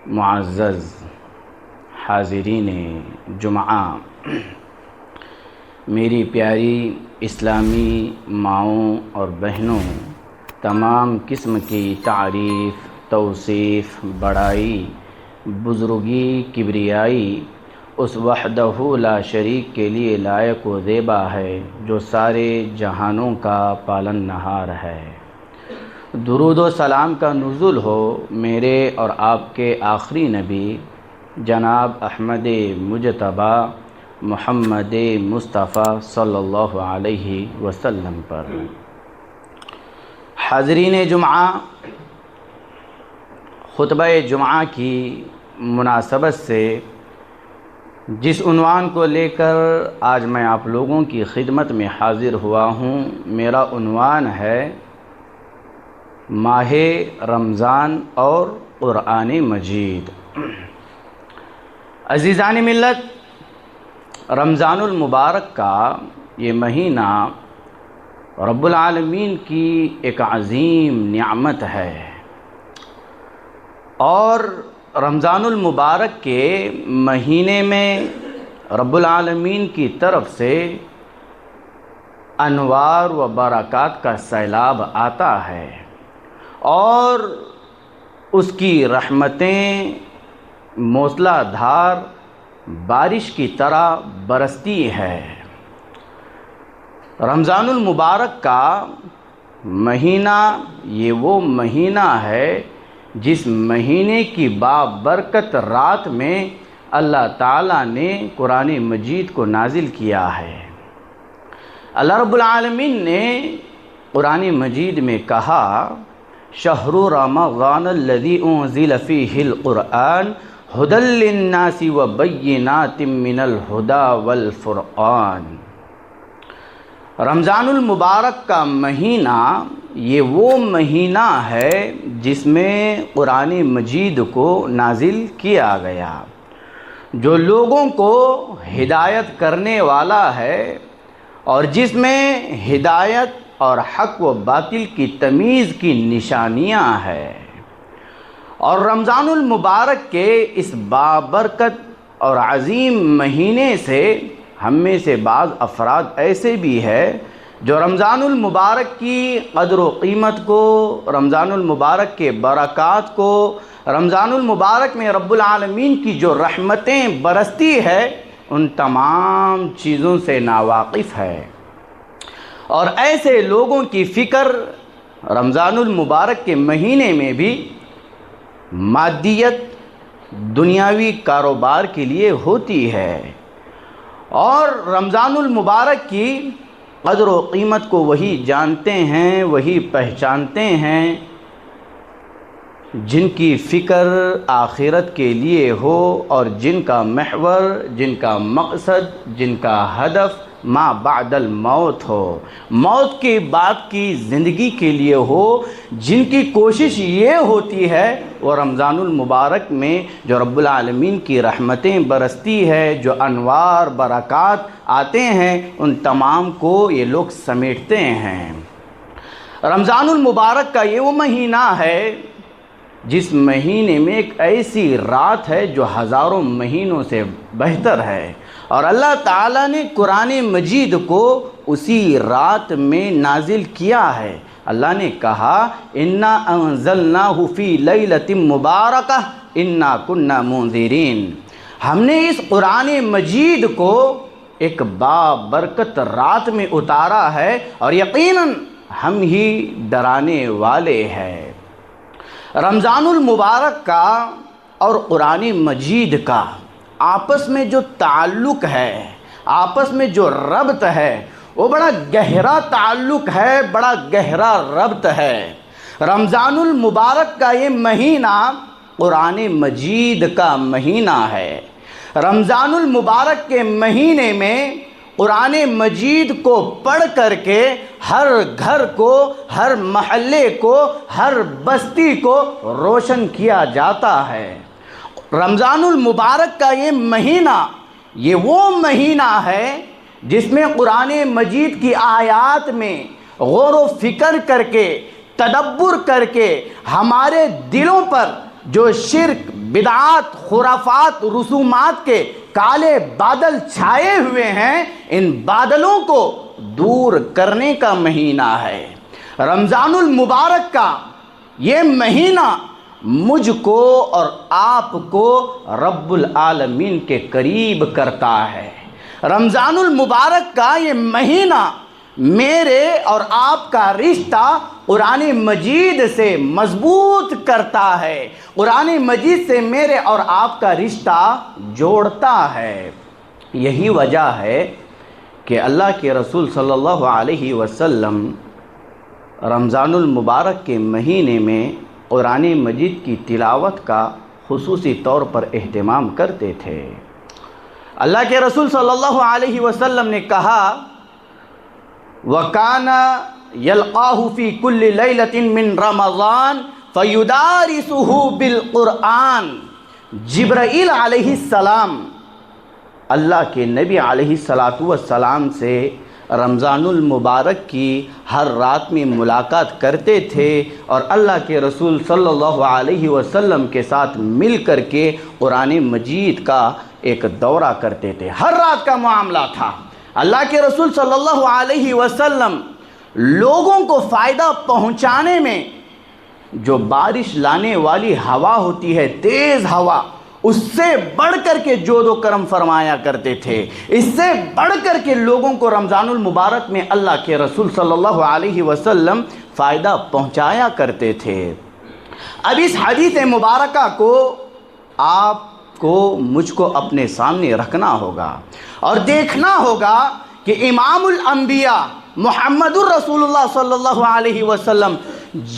معزز حاضرین جمعہ، میری پیاری اسلامی ماؤں اور بہنوں، تمام قسم کی تعریف، توصیف، بڑائی، بزرگی، کبریائی اس وحدہ لا شریک کے لیے لائق و زیبا ہے جو سارے جہانوں کا پالن نہار ہے۔ درود و سلام کا نزول ہو میرے اور آپ کے آخری نبی جناب احمد مجتبی محمد مصطفیٰ صلی اللہ علیہ وسلم پر۔ حاضرین جمعہ، خطبہ جمعہ کی مناسبت سے جس عنوان کو لے کر آج میں آپ لوگوں کی خدمت میں حاضر ہوا ہوں، میرا عنوان ہے ماہ رمضان اور قرآن مجید۔ عزیزان ملت، رمضان المبارک کا یہ مہینہ رب العالمین کی ایک عظیم نعمت ہے، اور رمضان المبارک کے مہینے میں رب العالمین کی طرف سے انوار و برکات کا سیلاب آتا ہے، اور اس کی رحمتیں موسلا دھار بارش کی طرح برستی ہے۔ رمضان المبارک کا مہینہ یہ وہ مہینہ ہے جس مہینے کی بابرکت رات میں اللہ تعالیٰ نے قرآن مجید کو نازل کیا ہے۔ اللہ رب العالمین نے قرآن مجید میں کہا، شہر رمضان الذی انزل فیہ القرآن ھدی للناس وبینات من الھدی والفرقان۔ رمضان المبارک کا مہینہ یہ وہ مہینہ ہے جس میں قرآن مجید کو نازل کیا گیا، جو لوگوں کو ہدایت کرنے والا ہے، اور جس میں ہدایت اور حق و باطل کی تمیز کی نشانیاں ہیں۔ اور رمضان المبارک کے اس بابرکت اور عظیم مہینے سے ہم میں سے بعض افراد ایسے بھی ہیں جو رمضان المبارک کی قدر و قیمت کو، رمضان المبارک کے برکات کو، رمضان المبارک میں رب العالمین کی جو رحمتیں برستی ہے ان تمام چیزوں سے ناواقف ہے، اور ایسے لوگوں کی فکر رمضان المبارک کے مہینے میں بھی مادیت، دنیاوی کاروبار کے لیے ہوتی ہے، اور رمضان المبارک کی قدر و قیمت کو وہی جانتے ہیں، وہی پہچانتے ہیں جن کی فکر آخرت کے لیے ہو، اور جن کا محور، جن کا مقصد، جن کا ہدف ما بعد الموت ہو، موت کے بعد کی زندگی کے لیے ہو، جن کی کوشش یہ ہوتی ہے وہ رمضان المبارک میں جو رب العالمین کی رحمتیں برستی ہے، جو انوار برکات آتے ہیں، ان تمام کو یہ لوگ سمیٹتے ہیں۔ رمضان المبارک کا یہ وہ مہینہ ہے جس مہینے میں ایک ایسی رات ہے جو ہزاروں مہینوں سے بہتر ہے، اور اللہ تعالیٰ نے قرآن مجید کو اسی رات میں نازل کیا ہے۔ اللہ نے کہا، اِنَّا أَنزَلْنَاهُ فِي لَيْلَةٍ مُبَارَكَةٍ اِنَّا كُنَّا مُنذِرِينَ۔ ہم نے اس قرآن مجید کو ایک بابرکت رات میں اتارا ہے، اور یقیناً ہم ہی ڈرانے والے ہیں۔ رمضان المبارک کا اور قرآن مجید کا آپس میں جو تعلق ہے، آپس میں جو ربط ہے، وہ بڑا گہرا تعلق ہے، بڑا گہرا ربط ہے۔ رمضان المبارک کا یہ مہینہ قرآن مجید کا مہینہ ہے۔ رمضان المبارک کے مہینے میں قرآن مجید کو پڑھ کر کے ہر گھر کو، ہر محلے کو، ہر بستی کو روشن کیا جاتا ہے۔ رمضان المبارک کا یہ مہینہ یہ وہ مہینہ ہے جس میں قرآن مجید کی آیات میں غور و فکر کر کے، تدبر کر کے ہمارے دلوں پر جو شرک، بدعات، خرافات، رسومات کے کالے بادل چھائے ہوئے ہیں، ان بادلوں کو دور کرنے کا مہینہ ہے۔ رمضان المبارک کا یہ مہینہ مجھ کو اور آپ کو رب العالمین کے قریب کرتا ہے۔ رمضان المبارک کا یہ مہینہ میرے اور آپ کا رشتہ قرآن مجید سے مضبوط کرتا ہے، قرآن مجید سے میرے اور آپ کا رشتہ جوڑتا ہے۔ یہی وجہ ہے کہ اللہ کے رسول صلی اللہ علیہ وسلم رمضان المبارک کے مہینے میں قرآن مجید کی تلاوت کا خصوصی طور پر اہتمام کرتے تھے۔ اللہ کے رسول صلی اللہ علیہ وسلم نے کہا وَكَانَ يَلْقَاهُ فِي كُلِّ لَيْلَةٍ مِّن رَمَضَانَ فَيُدَارِسُهُ بِالْقُرْآنِ۔ جبرائیل علیہ السلام اللہ کے نبی علیہ السلام سے رمضان المبارک کی ہر رات میں ملاقات کرتے تھے اور اللہ کے رسول صلی اللہ علیہ وسلم کے ساتھ مل کر کے قرآن مجید کا ایک دورہ کرتے تھے۔ ہر رات کا معاملہ تھا۔ اللہ کے رسول صلی اللہ علیہ وسلم لوگوں کو فائدہ پہنچانے میں جو بارش لانے والی ہوا ہوتی ہے، تیز ہوا، اس سے بڑھ کر کے جود و کرم فرمایا کرتے تھے۔ اس سے بڑھ کر کے لوگوں کو رمضان المبارک میں اللہ کے رسول صلی اللہ علیہ وسلم فائدہ پہنچایا کرتے تھے۔ اب اس حدیث مبارکہ کو آپ کو مجھ کو اپنے سامنے رکھنا ہوگا اور دیکھنا ہوگا کہ امام الانبیاء محمد الرسول اللہ صلی اللہ علیہ وسلم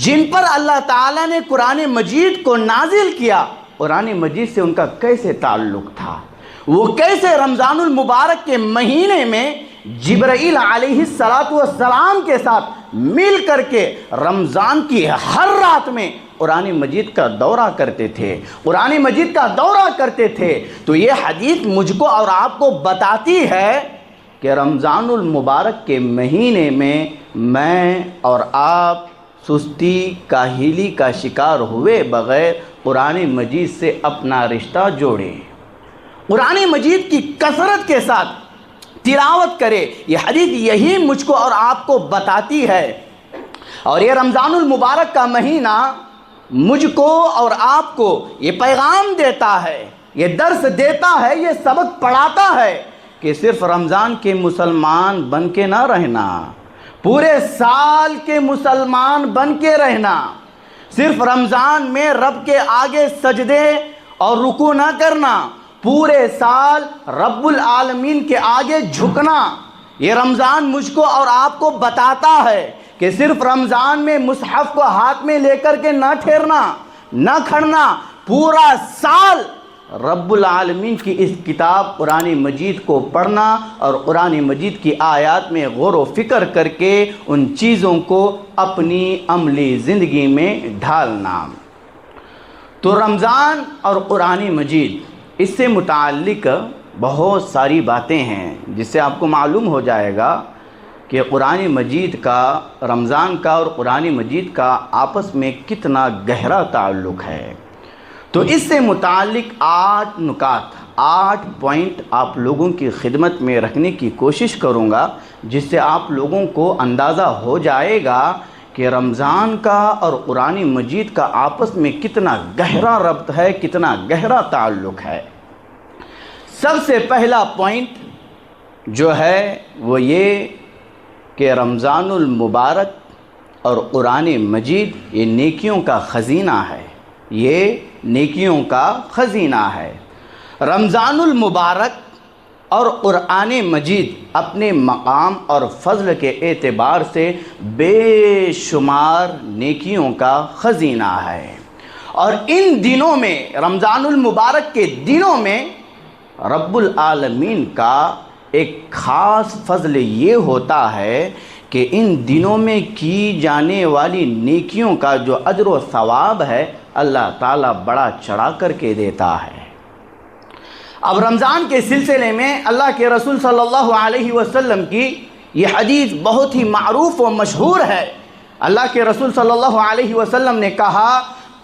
جن پر اللہ تعالیٰ نے قرآن مجید کو نازل کیا، قرآن مجید سے ان کا کیسے تعلق تھا، وہ کیسے رمضان المبارک کے مہینے میں جبرائیل علیہ السلام کے ساتھ مل کر کے رمضان کی ہر رات میں قرآن مجید کا دورہ کرتے تھے، قرآن مجید کا دورہ کرتے تھے۔ تو یہ حدیث مجھ کو اور آپ کو بتاتی ہے کہ رمضان المبارک کے مہینے میں اور آپ سستی، کاہلی کا شکار ہوئے بغیر قرآن مجید سے اپنا رشتہ جوڑیں، قرآن مجید کی کثرت کے ساتھ تلاوت کرے۔ یہ حدیث یہی مجھ کو اور آپ کو بتاتی ہے۔ اور یہ رمضان المبارک کا مہینہ مجھ کو اور آپ کو یہ پیغام دیتا ہے، یہ درس دیتا ہے، یہ سبق پڑھاتا ہے کہ صرف رمضان کے مسلمان بن کے نہ رہنا، پورے سال کے مسلمان بن کے رہنا، صرف رمضان میں رب کے آگے سجدے اور رکوع نہ کرنا، پورے سال رب العالمین کے آگے جھکنا۔ یہ رمضان مجھ کو اور آپ کو بتاتا ہے کہ صرف رمضان میں مصحف کو ہاتھ میں لے کر کے نہ ٹھہرنا، نہ کھڑنا، پورا سال رب العالمین کی اس کتاب قرآن مجید کو پڑھنا اور قرآن مجید کی آیات میں غور و فکر کر کے ان چیزوں کو اپنی عملی زندگی میں ڈھالنا۔ تو رمضان اور قرآن مجید، اس سے متعلق بہت ساری باتیں ہیں جس سے آپ کو معلوم ہو جائے گا کہ قرآن مجید کا، رمضان کا اور قرآن مجید کا آپس میں کتنا گہرا تعلق ہے۔ تو اس سے متعلق 8 نکات، 8 پوائنٹ آپ لوگوں کی خدمت میں رکھنے کی کوشش کروں گا، جس سے آپ لوگوں کو اندازہ ہو جائے گا کہ رمضان کا اور قرآن مجید کا آپس میں کتنا گہرا ربط ہے، کتنا گہرا تعلق ہے۔ سب سے پہلا پوائنٹ جو ہے وہ یہ کہ رمضان المبارک اور قرآن مجید یہ نیکیوں کا خزینہ ہے، یہ نیکیوں کا خزینہ ہے۔ رمضان المبارک اور قرآن مجید اپنے مقام اور فضل کے اعتبار سے بے شمار نیکیوں کا خزینہ ہے۔ اور ان دنوں میں، رمضان المبارک کے دنوں میں، رب العالمین کا ایک خاص فضل یہ ہوتا ہے کہ ان دنوں میں کی جانے والی نیکیوں کا جو اجر و ثواب ہے اللہ تعالیٰ بڑا چڑھا کر کے دیتا ہے۔ اب رمضان کے سلسلے میں اللہ کے رسول صلی اللہ علیہ وسلم کی یہ حدیث بہت ہی معروف و مشہور ہے۔ اللہ کے رسول صلی اللہ علیہ وسلم نے کہا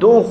2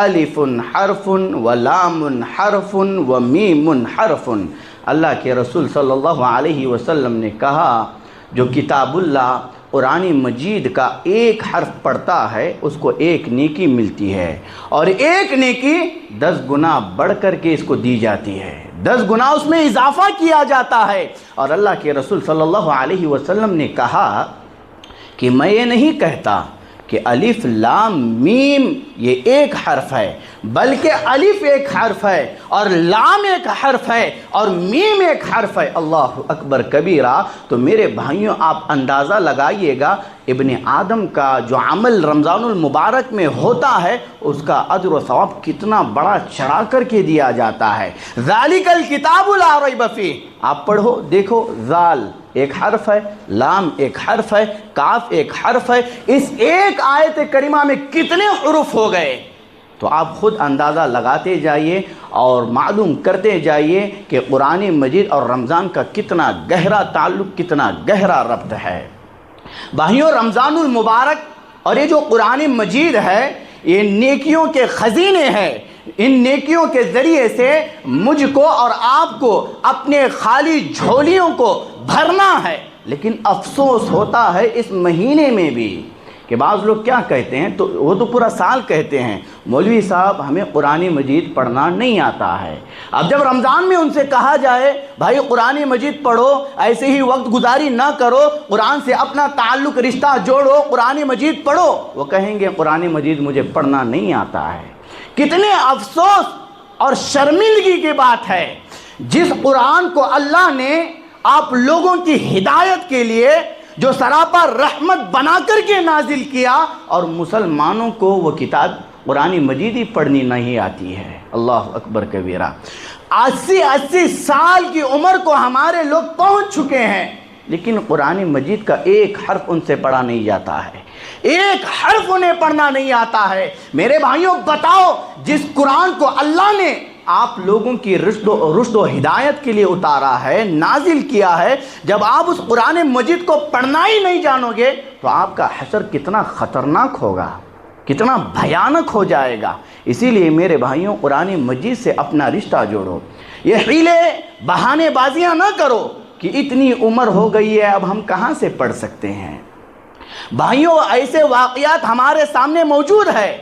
الف حرف و لام حرف و میم حرف۔ اللہ کے رسول صلی اللہ علیہ وسلم نے کہا جو کتاب اللہ قرآن مجید کا ایک حرف پڑھتا ہے اس کو ایک نیکی ملتی ہے، اور ایک نیکی 10 گنا بڑھ کر کے اس کو دی جاتی ہے، 10 گنا اس میں اضافہ کیا جاتا ہے۔ اور اللہ کے رسول صلی اللہ علیہ وسلم نے کہا کہ میں یہ نہیں کہتا کہ الف لام میم یہ ایک حرف ہے، بلکہ الف ایک حرف ہے اور لام ایک حرف ہے اور میم ایک حرف ہے۔ اللہ اکبر کبیرہ۔ تو میرے بھائیوں آپ اندازہ لگائیے گا ابن آدم کا جو عمل رمضان المبارک میں ہوتا ہے اس کا اجر و ثواب کتنا بڑا چڑھا کر کے دیا جاتا ہے۔ ذالک الکتاب لا ریب فیہ، آپ پڑھو دیکھو، ذال ایک حرف ہے، لام ایک حرف ہے، کاف ایک حرف ہے، اس ایک آیت کریمہ میں کتنے حروف ہو گئے؟ تو آپ خود اندازہ لگاتے جائیے اور معلوم کرتے جائیے کہ قرآن مجید اور رمضان کا کتنا گہرا تعلق، کتنا گہرا ربط ہے۔ بھائیوں رمضان المبارک اور یہ جو قرآن مجید ہے یہ نیکیوں کے خزینے ہیں، ان نیکیوں کے ذریعے سے مجھ کو اور آپ کو اپنے خالی جھولیوں کو بھرنا ہے۔ لیکن افسوس ہوتا ہے اس مہینے میں بھی کہ بعض لوگ کیا کہتے ہیں، تو وہ تو پورا سال کہتے ہیں مولوی صاحب ہمیں قرآن مجید پڑھنا نہیں آتا ہے۔ اب جب رمضان میں ان سے کہا جائے بھائی قرآن مجید پڑھو، ایسے ہی وقت گزاری نہ کرو، قرآن سے اپنا تعلق رشتہ جوڑو، قرآن مجید پڑھو، وہ کہیں گے قرآن مجید مجھے پڑھنا نہیں آتا ہے۔ کتنے افسوس اور شرمندگی کی بات ہے، جس قرآن کو اللہ نے آپ لوگوں کی ہدایت کے لیے جو سراپا رحمت بنا کر کے نازل کیا، اور مسلمانوں کو وہ کتاب قرآن مجید ہی پڑھنی نہیں آتی ہے۔ اللہ اکبر کبیرہ۔ 80 سال کی عمر کو ہمارے لوگ پہنچ چکے ہیں لیکن قرآن مجید کا ایک حرف ان سے پڑھا نہیں جاتا ہے، ایک حرف انہیں پڑھنا نہیں آتا ہے۔ میرے بھائیوں بتاؤ، جس قرآن کو اللہ نے آپ لوگوں کی رشد و ہدایت کے لیے اتارا ہے، نازل کیا ہے، جب آپ اس قرآن مجید کو پڑھنا ہی نہیں جانو گے تو آپ کا حشر کتنا خطرناک ہوگا، کتنا بھیانک ہو جائے گا۔ اسی لیے میرے بھائیوں قرآن مجید سے اپنا رشتہ جوڑو، یہ حیلے بہانے بازیاں نہ کرو کہ اتنی عمر ہو گئی ہے اب ہم کہاں سے پڑھ سکتے ہیں۔ بھائیوں ایسے واقعات ہمارے سامنے موجود ہے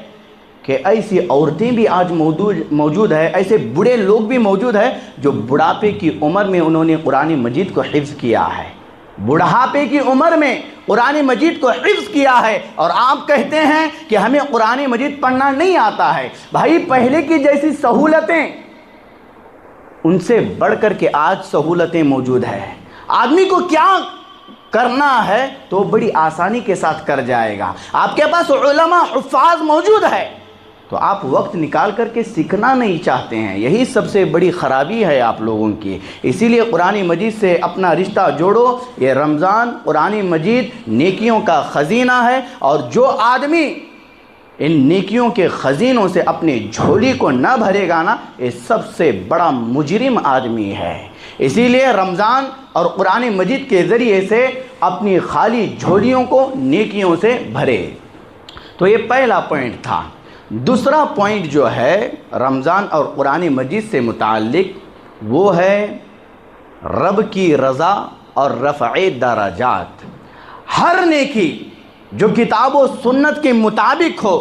کہ ایسی عورتیں بھی آج موجود ہے، ایسے بڑے لوگ بھی موجود ہیں جو بڑھاپے کی عمر میں انہوں نے قرآن مجید کو حفظ کیا ہے، بڑھاپے کی عمر میں قرآن مجید کو حفظ کیا ہے، اور آپ کہتے ہیں کہ ہمیں قرآن مجید پڑھنا نہیں آتا ہے۔ بھائی پہلے کی جیسی سہولتیں ان سے بڑھ کر کے آج سہولتیں موجود ہیں، آدمی کو کیا کرنا ہے تو بڑی آسانی کے ساتھ کر جائے گا۔ آپ کے پاس علماء حفاظ موجود ہے تو آپ وقت نکال کر کے سیکھنا نہیں چاہتے ہیں، یہی سب سے بڑی خرابی ہے آپ لوگوں کی۔ اسی لیے قرآن مجید سے اپنا رشتہ جوڑو۔ یہ رمضان قرآن مجید نیکیوں کا خزینہ ہے، اور جو آدمی ان نیکیوں کے خزینوں سے اپنی جھولی کو نہ بھرے گا نا، یہ سب سے بڑا مجرم آدمی ہے۔ اسی لیے رمضان اور قرآن مجید کے ذریعے سے اپنی خالی جھولیوں کو نیکیوں سے بھرے۔ تو یہ پہلا پوائنٹ تھا۔ دوسرا پوائنٹ جو ہے رمضان اور قرآن مجید سے متعلق، وہ ہے رب کی رضا اور رفع درجات۔ ہر نیکی جو کتاب و سنت کے مطابق ہو،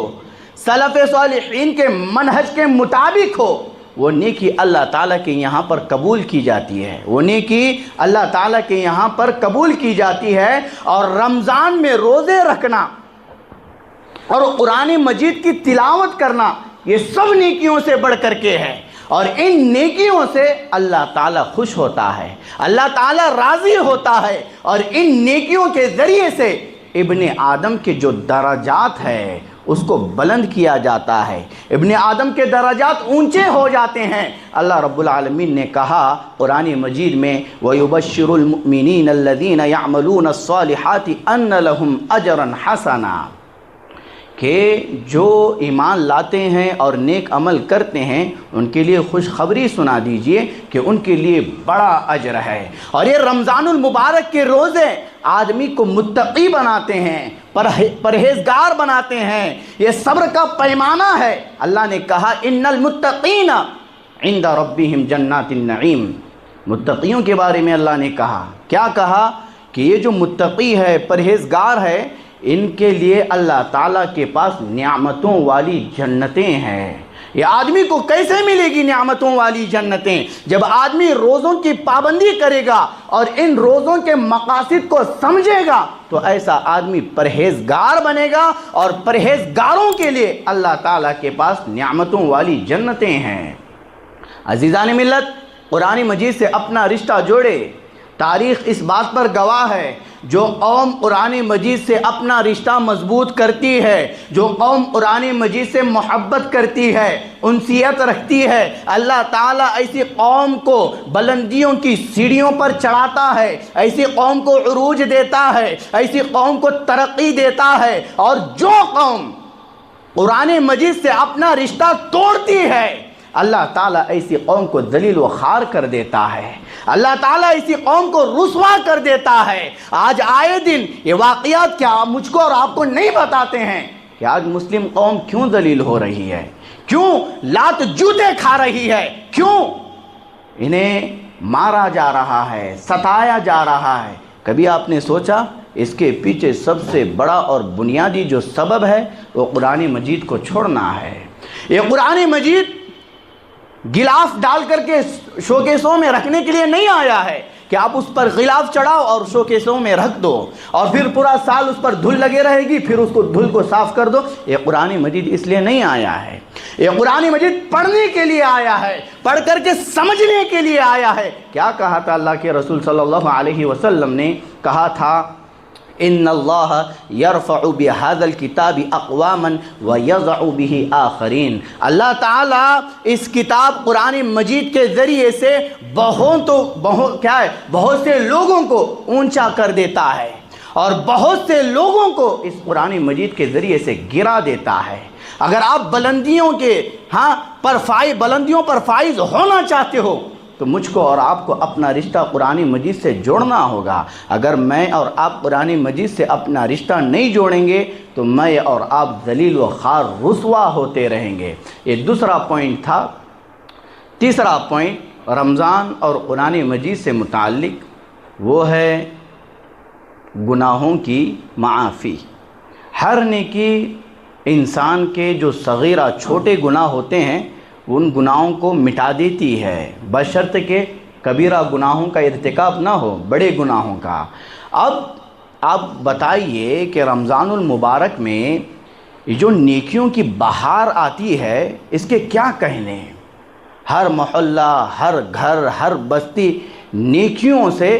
سلف صالحین کے منہج کے مطابق ہو، وہ نیکی اللہ تعالیٰ کے یہاں پر قبول کی جاتی ہے، وہ نیکی اللہ تعالیٰ کے یہاں پر قبول کی جاتی ہے۔ اور رمضان میں روزے رکھنا اور قرآن مجید کی تلاوت کرنا یہ سب نیکیوں سے بڑھ کر کے ہے، اور ان نیکیوں سے اللہ تعالیٰ خوش ہوتا ہے، اللہ تعالیٰ راضی ہوتا ہے، اور ان نیکیوں کے ذریعے سے ابن آدم کے جو درجات ہے اس کو بلند کیا جاتا ہے، ابن آدم کے درجات اونچے ہو جاتے ہیں۔ اللہ رب العالمین نے کہا قرآن مجید میں وَيُبَشِّرُ الْمُؤْمِنِينَ الَّذِينَ يَعْمَلُونَ الصَّالِحَاتِ أَنَّ لَهُمْ أَجْرًا حَسَنًا۔ کہ جو ایمان لاتے ہیں اور نیک عمل کرتے ہیں ان کے لیے خوشخبری سنا دیجئے کہ ان کے لیے بڑا اجر ہے۔ اور یہ رمضان المبارک کے روزے آدمی کو متقی بناتے ہیں، پرہیزگار بناتے ہیں، یہ صبر کا پیمانہ ہے۔ اللہ نے کہا ان المتقین عند ربہم جنات النعیم، متقیوں کے بارے میں اللہ نے کہا، کیا کہا کہ یہ جو متقی ہے، پرہیزگار ہے، ان کے لیے اللہ تعالیٰ کے پاس نعمتوں والی جنتیں ہیں۔ یہ آدمی کو کیسے ملے گی نعمتوں والی جنتیں؟ جب آدمی روزوں کی پابندی کرے گا اور ان روزوں کے مقاصد کو سمجھے گا تو ایسا آدمی پرہیزگار بنے گا، اور پرہیزگاروں کے لیے اللہ تعالیٰ کے پاس نعمتوں والی جنتیں ہیں۔ عزیزان ملت، قرآن مجید سے اپنا رشتہ جوڑے۔ تاریخ اس بات پر گواہ ہے، جو قوم قرآن مجید سے اپنا رشتہ مضبوط کرتی ہے، جو قوم قرآن مجید سے محبت کرتی ہے، انسیت رکھتی ہے، اللہ تعالیٰ ایسی قوم کو بلندیوں کی سیڑھیوں پر چڑھاتا ہے، ایسی قوم کو عروج دیتا ہے، ایسی قوم کو ترقی دیتا ہے۔ اور جو قوم قرآن مجید سے اپنا رشتہ توڑتی ہے، اللہ تعالیٰ ایسی قوم کو ذلیل و خوار کر دیتا ہے، اللہ تعالیٰ اسی قوم کو رسوا کر دیتا ہے۔ آج آئے دن یہ واقعات کیا مجھ کو اور آپ کو نہیں بتاتے ہیں کہ آج مسلم قوم کیوں ذلیل ہو رہی ہے، کیوں لات جوتے کھا رہی ہے، کیوں انہیں مارا جا رہا ہے، ستایا جا رہا ہے۔ کبھی آپ نے سوچا اس کے پیچھے سب سے بڑا اور بنیادی جو سبب ہے وہ قرآن مجید کو چھوڑنا ہے۔ یہ قرآن مجید غلاف ڈال کر کے شوکیسوں میں رکھنے کے لیے نہیں آیا ہے کہ آپ اس پر غلاف چڑھاؤ اور شوکیسوں میں رکھ دو اور پھر پورا سال اس پر دھول لگے رہے گی، پھر اس کو دھول کو صاف کر دو۔ یہ قرآن مجید اس لیے نہیں آیا ہے، یہ قرآن مجید پڑھنے کے لیے آیا ہے، پڑھ کر کے سمجھنے کے لیے آیا ہے۔ کیا کہا تھا اللہ کے رسول صلی اللہ علیہ وسلم نے؟ کہا تھا ان اللہ یرفع بہذا الکتاب اقواما ویضع بہ آخرین، اللہ تعالیٰ اس کتاب قرآن مجید کے ذریعے سے بہت سے لوگوں کو اونچا کر دیتا ہے اور بہت سے لوگوں کو اس قرآن مجید کے ذریعے سے گرا دیتا ہے۔ اگر آپ بلندیوں پر فائز ہونا چاہتے ہو تو مجھ کو اور آپ کو اپنا رشتہ قرآن مجید سے جوڑنا ہوگا۔ اگر میں اور آپ قرآن مجید سے اپنا رشتہ نہیں جوڑیں گے تو میں اور آپ ذلیل و خوار رسوا ہوتے رہیں گے۔ یہ دوسرا پوائنٹ تھا۔ تیسرا پوائنٹ رمضان اور قرآن مجید سے متعلق، وہ ہے گناہوں کی معافی۔ ہر نیکی انسان کے جو صغیرہ چھوٹے گناہ ہوتے ہیں ان گناہوں کو مٹا دیتی ہے، بشرط کہ کبیرہ گناہوں کا ارتکاب نہ ہو، بڑے گناہوں کا۔ اب آپ بتائیے کہ رمضان المبارک میں یہ جو نیکیوں کی بہار آتی ہے اس کے کیا کہنے؟ ہر محلہ، ہر گھر، ہر بستی نیکیوں سے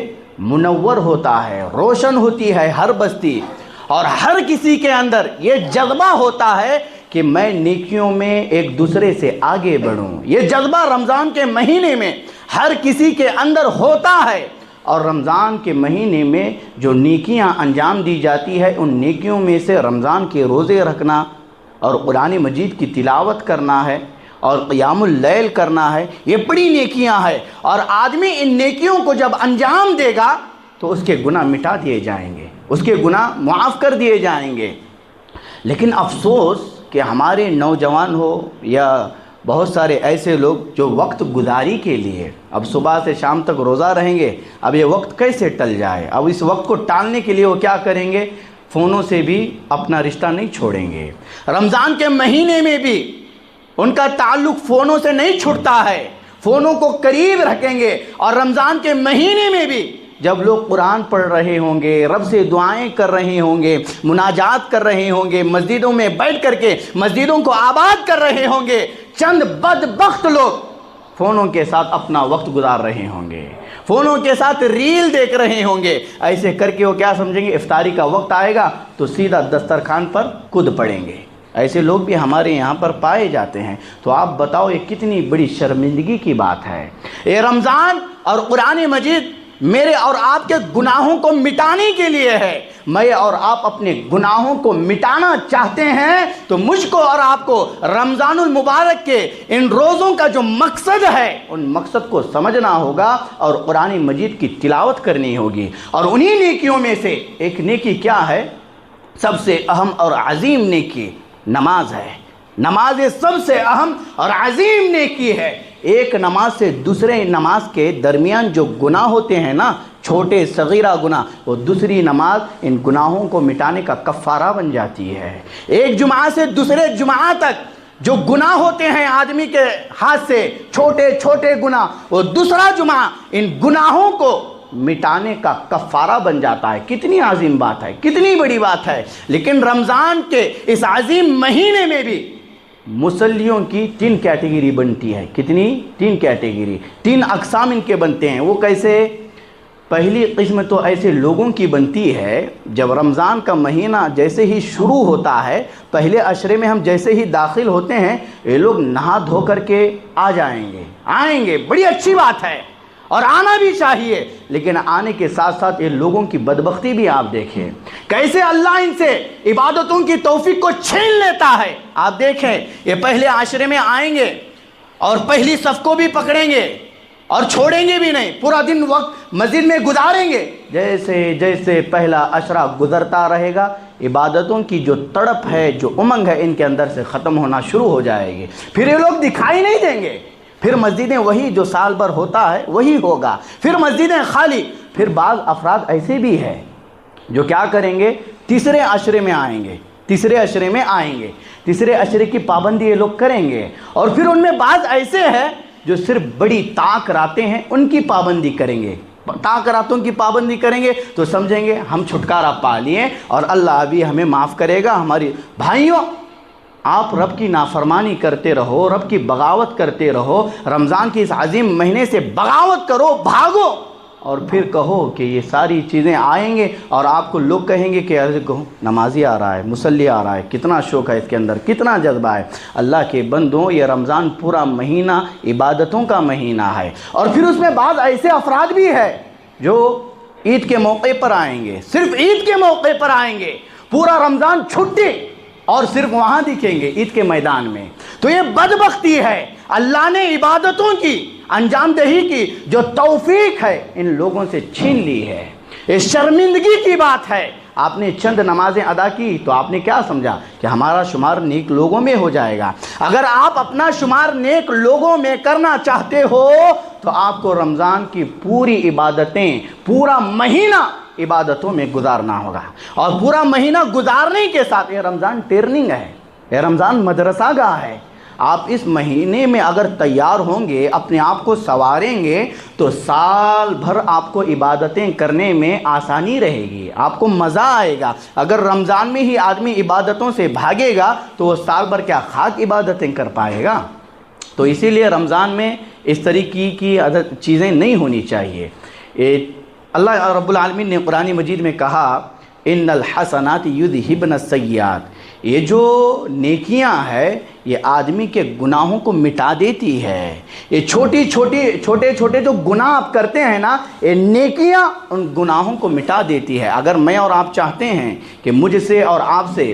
منور ہوتا ہے، روشن ہوتی ہے ہر بستی، اور ہر کسی کے اندر یہ جذبہ ہوتا ہے کہ میں نیکیوں میں ایک دوسرے سے آگے بڑھوں۔ یہ جذبہ رمضان کے مہینے میں ہر کسی کے اندر ہوتا ہے، اور رمضان کے مہینے میں جو نیکیاں انجام دی جاتی ہے ان نیکیوں میں سے رمضان کے روزے رکھنا اور قرآن مجید کی تلاوت کرنا ہے اور قیام اللیل کرنا ہے، یہ بڑی نیکیاں ہیں۔ اور آدمی ان نیکیوں کو جب انجام دے گا تو اس کے گناہ مٹا دیے جائیں گے، اس کے گناہ معاف کر دیے جائیں گے۔ لیکن افسوس کہ ہمارے نوجوان ہو یا بہت سارے ایسے لوگ جو وقت گزاری کے لیے اب صبح سے شام تک روزہ رہیں گے، اب یہ وقت کیسے ٹل جائے، اب اس وقت کو ٹالنے کے لیے وہ کیا کریں گے؟ فونوں سے بھی اپنا رشتہ نہیں چھوڑیں گے۔ رمضان کے مہینے میں بھی ان کا تعلق فونوں سے نہیں چھوٹتا ہے، فونوں کو قریب رکھیں گے۔ اور رمضان کے مہینے میں بھی جب لوگ قرآن پڑھ رہے ہوں گے، رب سے دعائیں کر رہے ہوں گے، مناجات کر رہے ہوں گے، مسجدوں میں بیٹھ کر کے مسجدوں کو آباد کر رہے ہوں گے، چند بدبخت لوگ فونوں کے ساتھ اپنا وقت گزار رہے ہوں گے، فونوں کے ساتھ ریل دیکھ رہے ہوں گے۔ ایسے کر کے وہ کیا سمجھیں گے؟ افطاری کا وقت آئے گا تو سیدھا دسترخوان پر کود پڑیں گے۔ ایسے لوگ بھی ہمارے یہاں پر پائے جاتے ہیں۔ تو آپ بتاؤ یہ کتنی بڑی شرمندگی کی بات ہے۔ یہ رمضان اور قرآن مجید میرے اور آپ کے گناہوں کو مٹانے کے لیے ہے۔ میں اور آپ اپنے گناہوں کو مٹانا چاہتے ہیں تو مجھ کو اور آپ کو رمضان المبارک کے ان روزوں کا جو مقصد ہے ان مقصد کو سمجھنا ہوگا اور قرآن مجید کی تلاوت کرنی ہوگی۔ اور انہی نیکیوں میں سے ایک نیکی کیا ہے؟ سب سے اہم اور عظیم نیکی نماز ہے۔ نماز سب سے اہم اور عظیم نیکی ہے۔ ایک نماز سے دوسرے نماز کے درمیان جو گناہ ہوتے ہیں نا، چھوٹے صغیرہ گناہ، وہ دوسری نماز ان گناہوں کو مٹانے کا کفارہ بن جاتی ہے۔ ایک جمعہ سے دوسرے جمعہ تک جو گناہ ہوتے ہیں آدمی کے ہاتھ سے، چھوٹے چھوٹے گناہ، وہ دوسرا جمعہ ان گناہوں کو مٹانے کا کفارہ بن جاتا ہے۔ کتنی عظیم بات ہے، کتنی بڑی بات ہے۔ لیکن رمضان کے اس عظیم مہینے میں بھی مصلیوں کی 3 کیٹیگری بنتی ہے۔ کتنی؟ 3 کیٹیگری، 3 اقسام ان کے بنتے ہیں۔ وہ کیسے؟ پہلی قسم تو ایسے لوگوں کی بنتی ہے جب رمضان کا مہینہ جیسے ہی شروع ہوتا ہے، پہلے عشرے میں ہم جیسے ہی داخل ہوتے ہیں، یہ لوگ نہا دھو کر کے آئیں گے، بڑی اچھی بات ہے اور آنا بھی چاہیے۔ لیکن آنے کے ساتھ ساتھ یہ لوگوں کی بدبختی بھی آپ دیکھیں، کیسے اللہ ان سے عبادتوں کی توفیق کو چھین لیتا ہے۔ آپ دیکھیں، یہ پہلے عشرے میں آئیں گے اور پہلی صف کو بھی پکڑیں گے اور چھوڑیں گے بھی نہیں، پورا دن وقت مسجد میں گزاریں گے۔ جیسے جیسے پہلا عشرہ گزرتا رہے گا، عبادتوں کی جو تڑپ ہے، جو امنگ ہے، ان کے اندر سے ختم ہونا شروع ہو جائے گی۔ پھر یہ لوگ دکھائی نہیں دیں گے، پھر مسجدیں وہی جو سال بھر ہوتا ہے وہی ہوگا، پھر مسجدیں خالی۔ پھر بعض افراد ایسے بھی ہیں جو کیا کریں گے؟ تیسرے عشرے میں آئیں گے، تیسرے عشرے کی پابندی یہ لوگ کریں گے۔ اور پھر ان میں بعض ایسے ہیں جو صرف بڑی طاق راتیں ہیں ان کی پابندی کریں گے۔ طاق راتوں کی پابندی کریں گے تو سمجھیں گے ہم چھٹکارا پا لیے اور اللہ بھی ہمیں معاف کرے گا۔ ہماری بھائیوں، آپ رب کی نافرمانی کرتے رہو، رب کی بغاوت کرتے رہو، رمضان کی اس عظیم مہینے سے بغاوت کرو، بھاگو، اور پھر کہو کہ یہ ساری چیزیں آئیں گے اور آپ کو لوگ کہیں گے کہ ارے کہو نمازی آ رہا ہے، مصلی آ رہا ہے، کتنا شوق ہے اس کے اندر، کتنا جذبہ ہے۔ اللہ کے بندوں، یہ رمضان پورا مہینہ عبادتوں کا مہینہ ہے۔ اور پھر اس میں بعض ایسے افراد بھی ہیں جو عید کے موقع پر آئیں گے، صرف عید کے موقع پر آئیں گے، پورا رمضان چھٹی اور صرف وہاں دکھیں گے عید کے میدان میں۔ تو یہ بدبختی ہے، اللہ نے عبادتوں کی انجام دہی کی جو توفیق ہے ان لوگوں سے چھین لی ہے۔ یہ شرمندگی کی بات ہے۔ آپ نے چند نمازیں ادا کی تو آپ نے کیا سمجھا کہ ہمارا شمار نیک لوگوں میں ہو جائے گا۔ اگر آپ اپنا شمار نیک لوگوں میں کرنا چاہتے ہو تو آپ کو رمضان کی پوری عبادتیں، پورا مہینہ عبادتوں میں گزارنا ہوگا۔ اور پورا مہینہ گزارنے کے ساتھ یہ رمضان ٹریننگ ہے، یہ رمضان مدرسہ گاہ ہے۔ آپ اس مہینے میں اگر تیار ہوں گے، اپنے آپ کو سنواریں گے تو سال بھر آپ کو عبادتیں کرنے میں آسانی رہے گی، آپ کو مزہ آئے گا۔ اگر رمضان میں ہی آدمی عبادتوں سے بھاگے گا تو وہ سال بھر کیا خاک عبادتیں کر پائے گا؟ تو اسی لیے رمضان میں اس طریقے کی چیزیں نہیں ہونی چاہیے۔ اللہ رب العالمین نے قرآن مجید میں کہا ان الحسنات یذہبن السیئات، یہ جو نیکیاں ہیں یہ آدمی کے گناہوں کو مٹا دیتی ہے۔ یہ چھوٹے چھوٹے جو گناہ آپ کرتے ہیں نا، یہ نیکیاں ان گناہوں کو مٹا دیتی ہے۔ اگر میں اور آپ چاہتے ہیں کہ مجھ سے اور آپ سے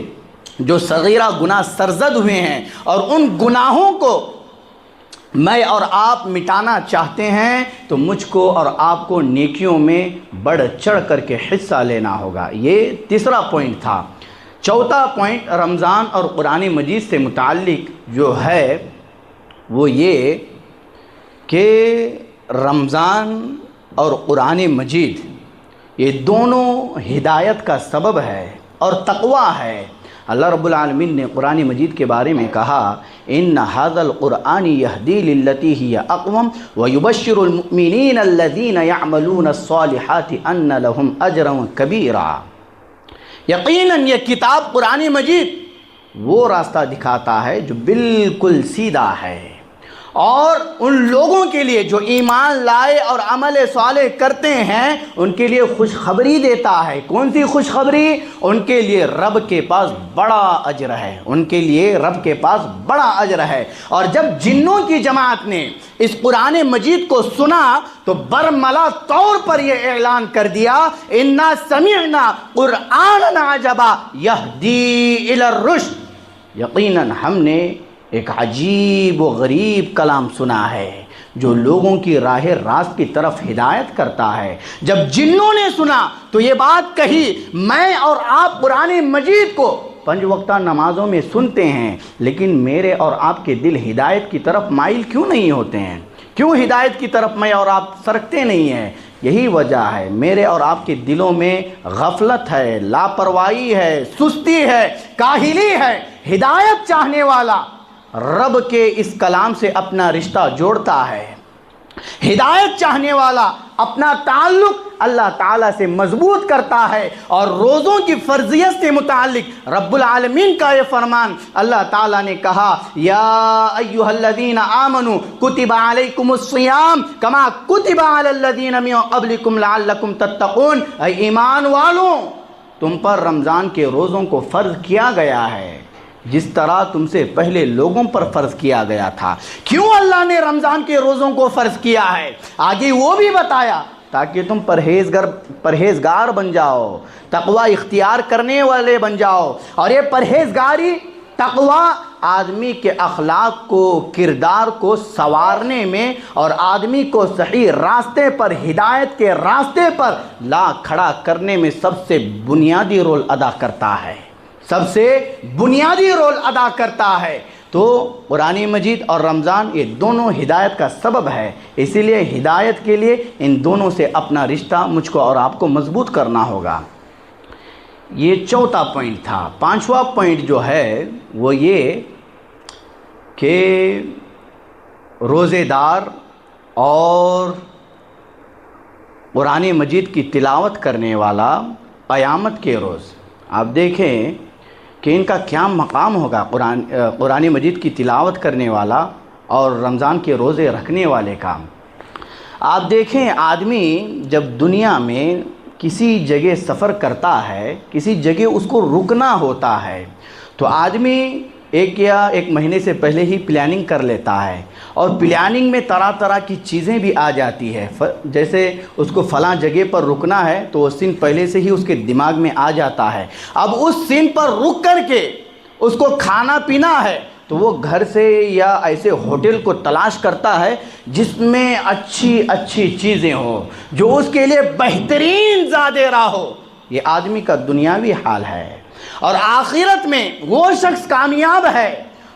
جو صغیرہ گناہ سرزد ہوئے ہیں اور ان گناہوں کو میں اور آپ مٹانا چاہتے ہیں تو مجھ کو اور آپ کو نیکیوں میں بڑھ چڑھ کر کے حصہ لینا ہوگا۔ یہ تیسرا پوائنٹ تھا۔ چوتھا پوائنٹ رمضان اور قرآن مجید سے متعلق جو ہے وہ یہ کہ رمضان اور قرآن مجید یہ دونوں ہدایت کا سبب ہے اور تقویٰ ہے۔ اللہ رب العالمین نے قرآن مجید کے بارے میں کہا ان ھذا القرآن یہدی للتی ہی اقوم ویبشر المؤمنین الذین یعملون الصالحات ان لہم اجرا کبیرا۔ یقیناً یہ کتاب قرآن مجید وہ راستہ دکھاتا ہے جو بالکل سیدھا ہے اور ان لوگوں کے لیے جو ایمان لائے اور عمل صالح کرتے ہیں ان کے لیے خوشخبری دیتا ہے۔ کون سی خوشخبری؟ ان کے لیے رب کے پاس بڑا اجر ہے، ان کے لیے رب کے پاس بڑا اجر ہے۔ اور جب جنوں کی جماعت نے اس قرآن مجید کو سنا تو برملا طور پر یہ اعلان کر دیا، اِنَّا سَمِعْنَا قُرْآنًا عَجَبًا يَهْدِي إِلَى الرُّشْدِ، یقیناً ہم نے ایک عجیب و غریب کلام سنا ہے جو لوگوں کی راہ راست کی طرف ہدایت کرتا ہے۔ جب جنوں نے سنا تو یہ بات کہی، میں اور آپ قرآن مجید کو 5 وقتہ نمازوں میں سنتے ہیں، لیکن میرے اور آپ کے دل ہدایت کی طرف مائل کیوں نہیں ہوتے ہیں؟ کیوں ہدایت کی طرف میں اور آپ سرکتے نہیں ہیں؟ یہی وجہ ہے، میرے اور آپ کے دلوں میں غفلت ہے، لاپرواہی ہے، سستی ہے، کاہلی ہے۔ ہدایت چاہنے والا رب کے اس کلام سے اپنا رشتہ جوڑتا ہے، ہدایت چاہنے والا اپنا تعلق اللہ تعالیٰ سے مضبوط کرتا ہے۔ اور روزوں کی فرضیت سے متعلق رب العالمین کا یہ فرمان، اللہ تعالیٰ نے کہا، یا ایھا الذین آمنوا کتب علیکم الصیام کما کتب علی الذین من قبلکم لعلکم تتقون، اے ایمان والوں تم پر رمضان کے روزوں کو فرض کیا گیا ہے جس طرح تم سے پہلے لوگوں پر فرض کیا گیا تھا۔ کیوں اللہ نے رمضان کے روزوں کو فرض کیا ہے؟ آگے وہ بھی بتایا تاکہ تم پرہیزگار بن جاؤ، تقوی اختیار کرنے والے بن جاؤ۔ اور یہ پرہیزگاری، تقوی آدمی کے اخلاق کو، کردار کو سنوارنے میں اور آدمی کو صحیح راستے پر، ہدایت کے راستے پر لا کھڑا کرنے میں سب سے بنیادی رول ادا کرتا ہے، سب سے بنیادی رول ادا کرتا ہے۔ تو قرآن مجید اور رمضان یہ دونوں ہدایت کا سبب ہے، اسی لیے ہدایت کے لیے ان دونوں سے اپنا رشتہ مجھ کو اور آپ کو مضبوط کرنا ہوگا۔ یہ چوتھا پوائنٹ تھا۔ 5واں پوائنٹ جو ہے وہ یہ کہ روزے دار اور قرآن مجید کی تلاوت کرنے والا قیامت کے روز آپ دیکھیں کہ ان کا کیا مقام ہوگا، قرآن مجید کی تلاوت کرنے والا اور رمضان کے روزے رکھنے والے کا۔ آپ دیکھیں آدمی جب دنیا میں کسی جگہ سفر کرتا ہے، کسی جگہ اس کو رکنا ہوتا ہے تو آدمی ایک مہینے سے پہلے ہی پلاننگ کر لیتا ہے، اور پلاننگ میں طرح طرح کی چیزیں بھی آ جاتی ہے۔ جیسے اس کو فلاں جگہ پر رکنا ہے تو وہ سین پہلے سے ہی اس کے دماغ میں آ جاتا ہے۔ اب اس سین پر رک کر کے اس کو کھانا پینا ہے تو وہ گھر سے یا ایسے ہوٹل کو تلاش کرتا ہے جس میں اچھی چیزیں ہوں، جو اس کے لیے بہترین زادہ راہ ہو۔ یہ آدمی کا دنیاوی حال ہے۔ اور آخرت میں وہ شخص کامیاب ہے،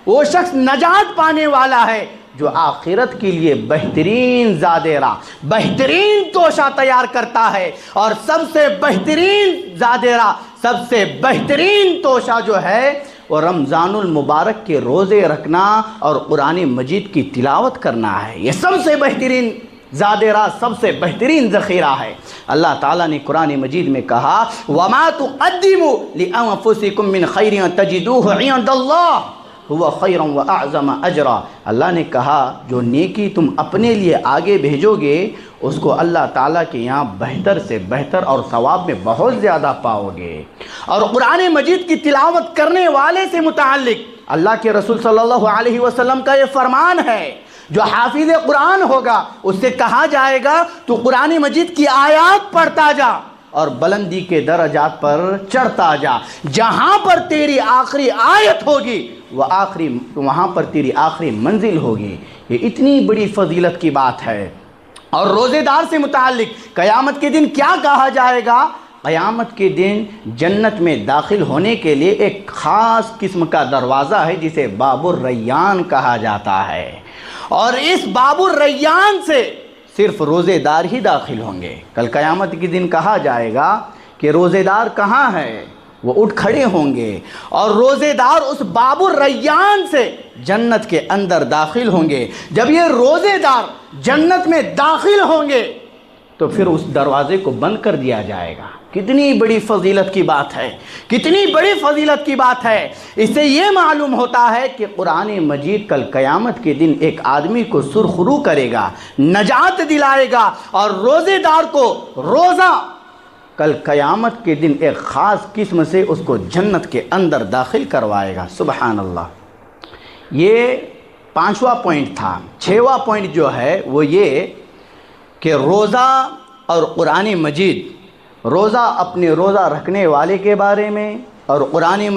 وہ شخص نجات پانے والا ہے جو آخرت کے لیے بہترین زادہ راہ، بہترین توشہ تیار کرتا ہے۔ اور سب سے بہترین زادہ راہ، سب سے بہترین توشہ جو ہے وہ رمضان المبارک کے روزے رکھنا اور قرآن مجید کی تلاوت کرنا ہے۔ یہ سب سے بہترین زادہ راہ، سب سے بہترین ذخیرہ ہے۔ اللہ تعالیٰ نے قرآن مجید میں کہا، وَمَا تُقَدِّمُوا لِأَنفُسِكُم مِّن خَيْرٍ تَجِدُوهُ عِندَ اللَّهِ هُوَ خَيْرًا وَأَعْظَمَ أَجْرًا۔ اللہ نے کہا جو نیکی تم اپنے لیے آگے بھیجو گے اس کو اللہ تعالیٰ کے یہاں بہتر سے بہتر اور ثواب میں بہت زیادہ پاؤ گے۔ اور قرآن مجید کی تلاوت کرنے والے سے متعلق اللہ کے رسول صلی اللہ علیہ وسلم کا یہ فرمان ہے، جو حافظ قرآن ہوگا اس سے کہا جائے گا تو قرآن مجید کی آیات پڑھتا جا اور بلندی کے درجات پر چڑھتا جا، جہاں پر تیری آخری آیت ہوگی وہاں پر تیری آخری منزل ہوگی۔ یہ اتنی بڑی فضیلت کی بات ہے۔ اور روزے دار سے متعلق قیامت کے دن کیا کہا جائے گا؟ قیامت کے دن جنت میں داخل ہونے کے لیے ایک خاص قسم کا دروازہ ہے جسے باب الریان کہا جاتا ہے، اور اس باب الریان سے صرف روزے دار ہی داخل ہوں گے۔ کل قیامت کے دن کہا جائے گا کہ روزے دار کہاں ہے؟ وہ اٹھ کھڑے ہوں گے اور روزے دار اس باب الریان سے جنت کے اندر داخل ہوں گے۔ جب یہ روزے دار جنت میں داخل ہوں گے تو پھر اس دروازے کو بند کر دیا جائے گا۔ کتنی بڑی فضیلت کی بات ہے، کتنی بڑی فضیلت کی بات ہے۔ اس سے یہ معلوم ہوتا ہے کہ قرآن مجید کل قیامت کے دن ایک آدمی کو سرخرو کرے گا، نجات دلائے گا، اور روزے دار کو روزہ کل قیامت کے دن ایک خاص قسم سے اس کو جنت کے اندر داخل کروائے گا۔ سبحان اللہ۔ یہ 5واں پوائنٹ تھا۔ 6واں پوائنٹ جو ہے وہ یہ کہ روزہ اور قرآن مجید، روزہ اپنے روزہ رکھنے والے کے بارے میں اور قرآن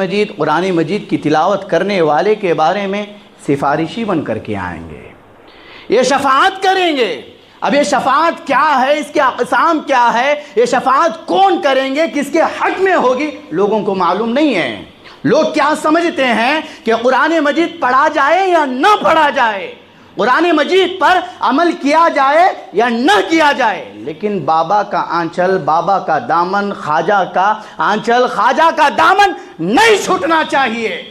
مجید کی تلاوت کرنے والے کے بارے میں سفارشی بن کر کے آئیں گے، یہ شفاعت کریں گے۔ اب یہ شفاعت کیا ہے، اس کے اقسام کیا ہے، یہ شفاعت کون کریں گے، کس کے حق میں ہوگی، لوگوں کو معلوم نہیں ہے۔ لوگ کیا سمجھتے ہیں کہ قرآن مجید پڑھا جائے یا نہ پڑھا جائے، قرآن مجید پر عمل کیا جائے یا نہ کیا جائے، لیکن بابا کا آنچل، بابا کا دامن، خواجہ کا آنچل، خواجہ کا دامن نہیں چھوٹنا چاہیے۔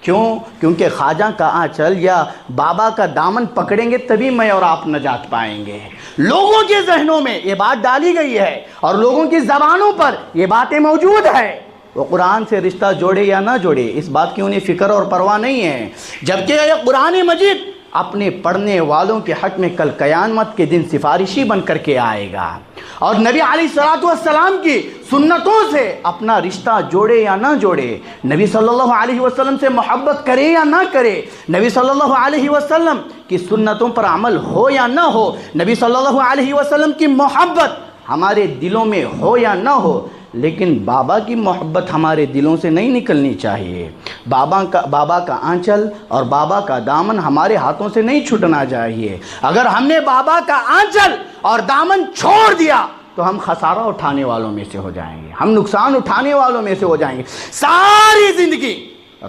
کیوں؟ کیونکہ خواجہ کا آنچل یا بابا کا دامن پکڑیں گے تبھی میں اور آپ نجات پائیں گے۔ لوگوں کے ذہنوں میں یہ بات ڈالی گئی ہے اور لوگوں کی زبانوں پر یہ باتیں موجود ہے، وہ قرآن سے رشتہ جوڑے یا نہ جوڑے اس بات کی انہیں فکر اور پرواہ نہیں ہے، جبکہ یہ قرآن مجید اپنے پڑھنے والوں کے حق میں کل قیامت کے دن سفارشی بن کر کے آئے گا، اور نبی علیہ السلام کی سنتوں سے اپنا رشتہ جوڑے یا نہ جوڑے، نبی صلی اللہ علیہ وسلم سے محبت کرے یا نہ کرے، نبی صلی اللہ علیہ وسلم کی سنتوں پر عمل ہو یا نہ ہو، نبی صلی اللہ علیہ وسلم کی محبت ہمارے دلوں میں ہو یا نہ ہو، لیکن بابا کی محبت ہمارے دلوں سے نہیں نکلنی چاہیے۔ بابا کا آنچل اور بابا کا دامن ہمارے ہاتھوں سے نہیں چھوٹنا چاہیے۔ اگر ہم نے بابا کا آنچل اور دامن چھوڑ دیا تو ہم خسارہ اٹھانے والوں میں سے ہو جائیں گے، ہم نقصان اٹھانے والوں میں سے ہو جائیں گے۔ ساری زندگی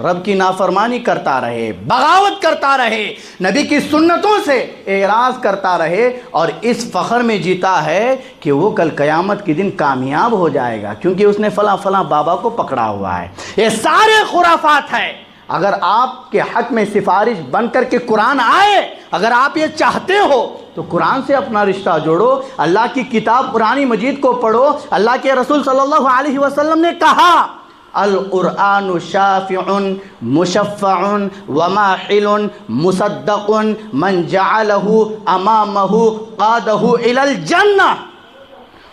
رب کی نافرمانی کرتا رہے، بغاوت کرتا رہے، نبی کی سنتوں سے اعراض کرتا رہے، اور اس فخر میں جیتا ہے کہ وہ کل قیامت کے دن کامیاب ہو جائے گا کیونکہ اس نے فلاں فلاں بابا کو پکڑا ہوا ہے۔ یہ سارے خرافات ہیں۔ اگر آپ کے حق میں سفارش بن کر کے قرآن آئے، اگر آپ یہ چاہتے ہو تو قرآن سے اپنا رشتہ جوڑو، اللہ کی کتاب قرآن مجید کو پڑھو۔ اللہ کے رسول صلی اللہ علیہ وسلم نے کہا، القرآن شافع مشفع وماحل مصدق من جعله امامه قاده الى الجنہ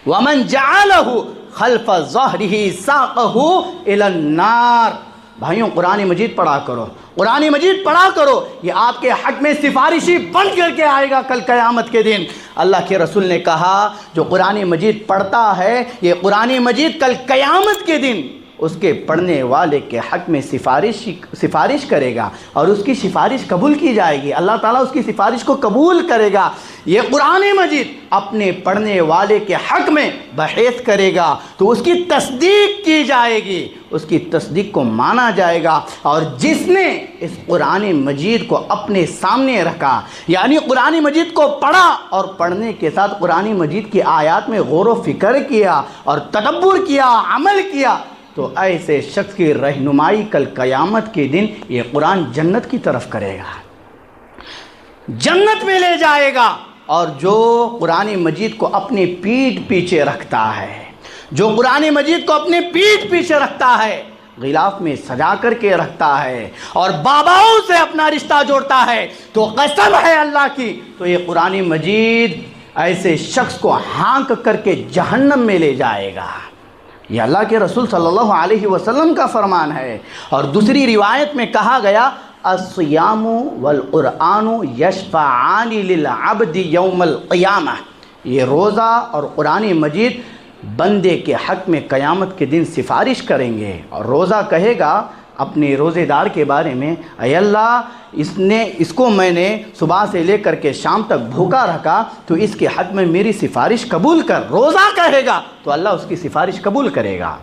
ومن جعله خلف ظہره ساقه الى النار۔ بھائیوں، قرآن مجید پڑھا کرو، قرآن مجید پڑھا کرو، یہ آپ کے حق میں سفارشی بن کر کے آئے گا کل قیامت کے دن۔ اللہ کے رسول نے کہا، جو قرآن مجید پڑھتا ہے یہ قرآن مجید کل قیامت کے دن اس کے پڑھنے والے کے حق میں سفارش کرے گا اور اس کی سفارش قبول کی جائے گی، اللہ تعالیٰ اس کی سفارش کو قبول کرے گا۔ یہ قرآن مجید اپنے پڑھنے والے کے حق میں بحث کرے گا تو اس کی تصدیق کی جائے گی، اس کی تصدیق کو مانا جائے گا، اور جس نے اس قرآن مجید کو اپنے سامنے رکھا، یعنی قرآن مجید کو پڑھا اور پڑھنے کے ساتھ قرآن مجید کی آیات میں غور و فکر کیا اور تدبر کیا، عمل کیا، تو ایسے شخص کی رہنمائی کل قیامت کے دن یہ قرآن جنت کی طرف کرے گا، جنت میں لے جائے گا۔ اور جو قرآن مجید کو اپنے پیٹھ پیچھے رکھتا ہے، جو قرآن مجید کو اپنے پیٹھ پیچھے رکھتا ہے، غلاف میں سجا کر کے رکھتا ہے اور باباؤں سے اپنا رشتہ جوڑتا ہے، تو قسم ہے اللہ کی، تو یہ قرآن مجید ایسے شخص کو ہانک کر کے جہنم میں لے جائے گا۔ یہ اللہ کے رسول صلی اللہ علیہ وسلم کا فرمان ہے۔ اور دوسری روایت میں کہا گیا، الصیام والقرآن یشفعان للعبد یوم القیامہ، یہ روزہ اور قرآن مجید بندے کے حق میں قیامت کے دن سفارش کریں گے۔ اور روزہ کہے گا اپنے روزے دار کے بارے میں، اے اللہ اس کو میں نے صبح سے لے کر کے شام تک بھوکا رکھا، تو اس کے حق میں میری سفارش قبول کر۔ روزہ کہے گا تو اللہ اس کی سفارش قبول کرے گا۔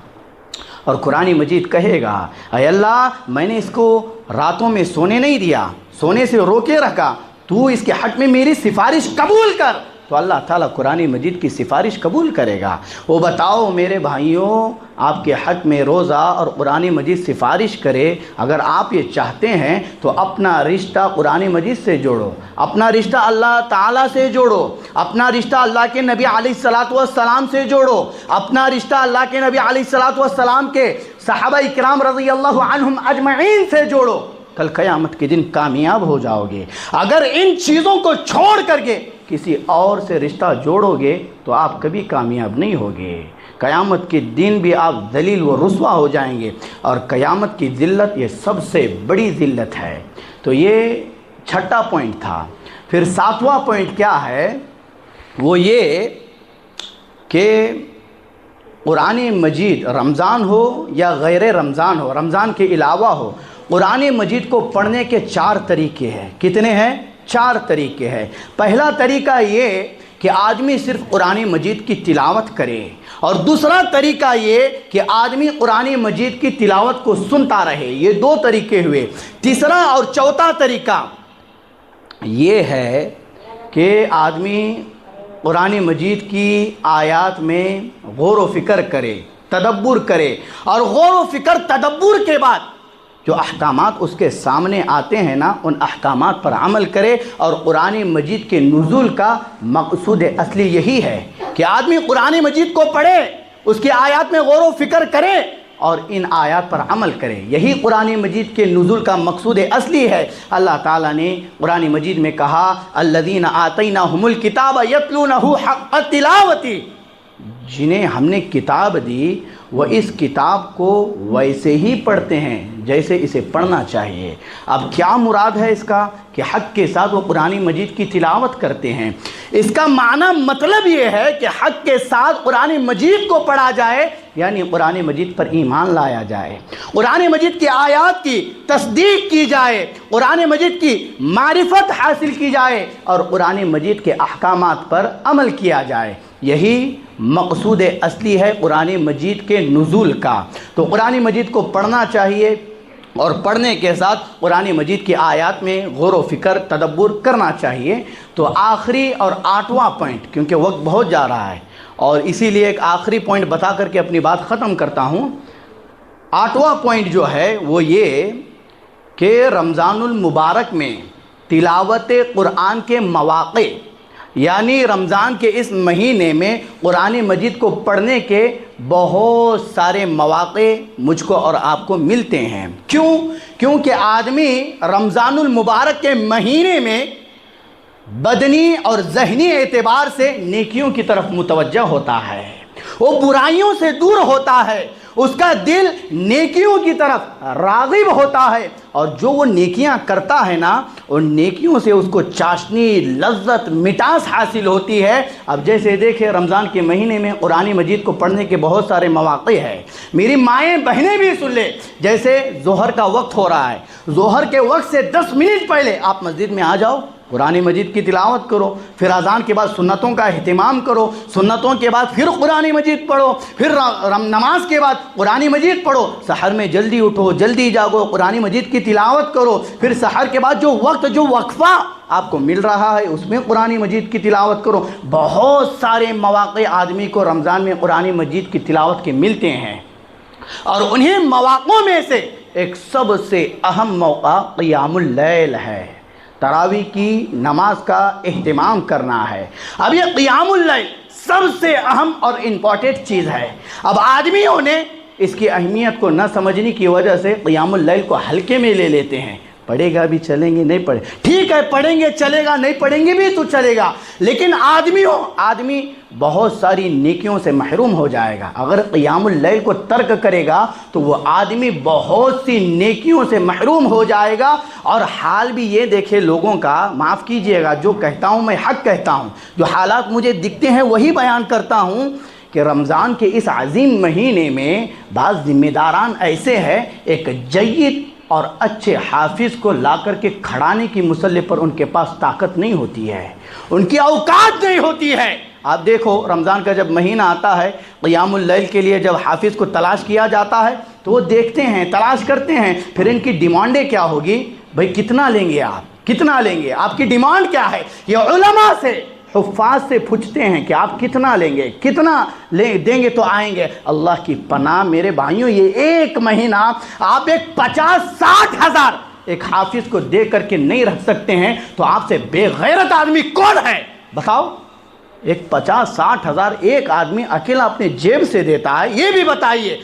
اور قرآن مجید کہے گا، اے اللہ میں نے اس کو راتوں میں سونے نہیں دیا، سونے سے روکے رکھا، تو اس کے حق میں میری سفارش قبول کر، تو اللہ تعالیٰ قرآن مجید کی سفارش قبول کرے گا۔ وہ بتاؤ میرے بھائیوں، آپ کے حق میں روزہ اور قرآن مجید سفارش کرے، اگر آپ یہ چاہتے ہیں تو اپنا رشتہ قرآن مجید سے جوڑو، اپنا رشتہ اللہ تعالیٰ سے جوڑو، اپنا رشتہ اللہ کے نبی علیہ السلام سے جوڑو، اپنا رشتہ اللہ کے نبی علیہ السلام کے صحابہ اکرام رضی اللہ عنہم اجمعین سے جوڑو، کل قیامت کے دن کامیاب ہو جاؤ گے۔ اگر ان چیزوں کو چھوڑ کر کے کسی اور سے رشتہ جوڑو گے تو آپ کبھی کامیاب نہیں ہوگے، قیامت کے دن بھی آپ ذلیل و رسوا ہو جائیں گے، اور قیامت کی ذلت یہ سب سے بڑی ذلت ہے۔ تو یہ چھٹا پوائنٹ تھا۔ پھر ساتواں پوائنٹ کیا ہے؟ وہ یہ کہ قرآن مجید رمضان ہو یا غیر رمضان ہو، رمضان کے علاوہ ہو، قرآن مجید کو پڑھنے کے 4 طریقے ہیں۔ کتنے ہیں؟ 4 طریقے ہیں۔ پہلا طریقہ یہ کہ آدمی صرف قرآن مجید کی تلاوت کرے، اور دوسرا طریقہ یہ کہ آدمی قرآن مجید کی تلاوت کو سنتا رہے۔ یہ 2 طریقے ہوئے۔ تیسرا اور چوتھا طریقہ یہ ہے کہ آدمی قرآن مجید کی آیات میں غور و فکر کرے، تدبر کرے، اور غور و فکر تدبر کے بعد جو احکامات اس کے سامنے آتے ہیں نا، ان احکامات پر عمل کرے۔ اور قرآن مجید کے نزول کا مقصود اصلی یہی ہے کہ آدمی قرآن مجید کو پڑھے، اس کی آیات میں غور و فکر کرے اور ان آیات پر عمل کرے۔ یہی قرآن مجید کے نزول کا مقصود اصلی ہے۔ اللہ تعالیٰ نے قرآن مجید میں کہا الذین آتیناہم الکتاب یتلونہ حق تلاوتی، جنہیں ہم نے کتاب دی وہ اس کتاب کو ویسے ہی پڑھتے ہیں جیسے اسے پڑھنا چاہیے۔ اب کیا مراد ہے اس کا؟ کہ حق کے ساتھ وہ قرآن مجید کی تلاوت کرتے ہیں۔ اس کا معنی مطلب یہ ہے کہ حق کے ساتھ قرآن مجید کو پڑھا جائے، یعنی قرآن مجید پر ایمان لایا جائے، قرآن مجید کی آیات کی تصدیق کی جائے، قرآن مجید کی معرفت حاصل کی جائے، اور قرآن مجید کے احکامات پر عمل کیا جائے۔ یہی مقصود اصلی ہے قرآن مجید کے نزول کا۔ تو قرآن مجید کو پڑھنا چاہیے، اور پڑھنے کے ساتھ قرآن مجید کی آیات میں غور و فکر تدبر کرنا چاہیے۔ تو آخری اور 8واں پوائنٹ، کیونکہ وقت بہت جا رہا ہے اور اسی لیے ایک آخری پوائنٹ بتا کر کے اپنی بات ختم کرتا ہوں۔ 8واں پوائنٹ جو ہے وہ یہ کہ رمضان المبارک میں تلاوت قرآن کے مواقع، یعنی رمضان کے اس مہینے میں قرآن مجید کو پڑھنے کے بہت سارے مواقع مجھ کو اور آپ کو ملتے ہیں۔ کیوں؟ کیونکہ آدمی رمضان المبارک کے مہینے میں بدنی اور ذہنی اعتبار سے نیکیوں کی طرف متوجہ ہوتا ہے، وہ برائیوں سے دور ہوتا ہے، اس کا دل نیکیوں کی طرف راغب ہوتا ہے، اور جو وہ نیکیاں کرتا ہے نا، ان نیکیوں سے اس کو چاشنی، لذت، مٹاس حاصل ہوتی ہے۔ اب جیسے دیکھیں رمضان کے مہینے میں قرآن مجید کو پڑھنے کے بہت سارے مواقع ہیں۔ میری مائیں بہنیں بھی سن لیں، جیسے ظہر کا وقت ہو رہا ہے، ظہر کے وقت سے 10 منٹ پہلے آپ مسجد میں آ جاؤ، قرآن مجید کی تلاوت کرو، پھر اذان کے بعد سنتوں کا اہتمام کرو، سنتوں کے بعد پھر قرآن مجید پڑھو، پھر نماز کے بعد قرآن مجید پڑھو، سحر میں جلدی اٹھو، جلدی جاگو، قرآن مجید کی تلاوت کرو، پھر سحر کے بعد جو وقت، جو وقفہ آپ کو مل رہا ہے اس میں قرآن مجید کی تلاوت کرو۔ بہت سارے مواقع آدمی کو رمضان میں قرآن مجید کی تلاوت کے ملتے ہیں، اور انہیں مواقعوں میں سے ایک سب سے اہم موقع قیام اللیل ہے، تراویح کی نماز کا اہتمام کرنا ہے۔ اب یہ قیام اللیل سب سے اہم اور امپورٹنٹ چیز ہے۔ اب آدمیوں نے اس کی اہمیت کو نہ سمجھنے کی وجہ سے قیام اللیل کو ہلکے میں لے لیتے ہیں، پڑھے گا بھی چلیں گے، نہیں پڑھے ٹھیک ہے، پڑھیں گے چلے گا، نہیں پڑھیں گے بھی تو چلے گا، لیکن آدمی بہت ساری نیکیوں سے محروم ہو جائے گا۔ اگر قیام اللیل کو ترک کرے گا تو وہ آدمی بہت سی نیکیوں سے محروم ہو جائے گا۔ اور حال بھی یہ دیکھے لوگوں کا، معاف کیجئے گا، جو کہتا ہوں میں حق کہتا ہوں، جو حالات مجھے دکھتے ہیں وہی بیان کرتا ہوں، کہ رمضان کے اس عظیم مہینے میں بعض ذمہ داران ایسے ہیں، ایک جید اور اچھے حافظ کو لا کر کے کھڑانے کی مسلح پر ان کے پاس طاقت نہیں ہوتی ہے، ان کی اوقات نہیں ہوتی ہے۔ آپ دیکھو رمضان کا جب مہینہ آتا ہے، قیام اللیل کے لیے جب حافظ کو تلاش کیا جاتا ہے تو وہ دیکھتے ہیں، تلاش کرتے ہیں، پھر ان کی ڈیمانڈیں کیا ہوگی؟ بھئی کتنا لیں گے آپ؟ کتنا لیں گے؟ آپ کی ڈیمانڈ کیا ہے؟ یہ علماء سے، حفاظ سے پوچھتے ہیں کہ آپ کتنا لیں گے، کتنا دیں گے تو آئیں گے؟ اللہ کی پناہ میرے بھائیوں، یہ ایک مہینہ آپ ایک 50-60 ہزار ایک حافظ کو دے کر کے نہیں رکھ سکتے ہیں تو آپ سے بے غیرت آدمی کون ہے؟ بتاؤ، ایک 50-60 ہزار ایک آدمی اکیلا اپنے جیب سے دیتا ہے، یہ بھی بتائیے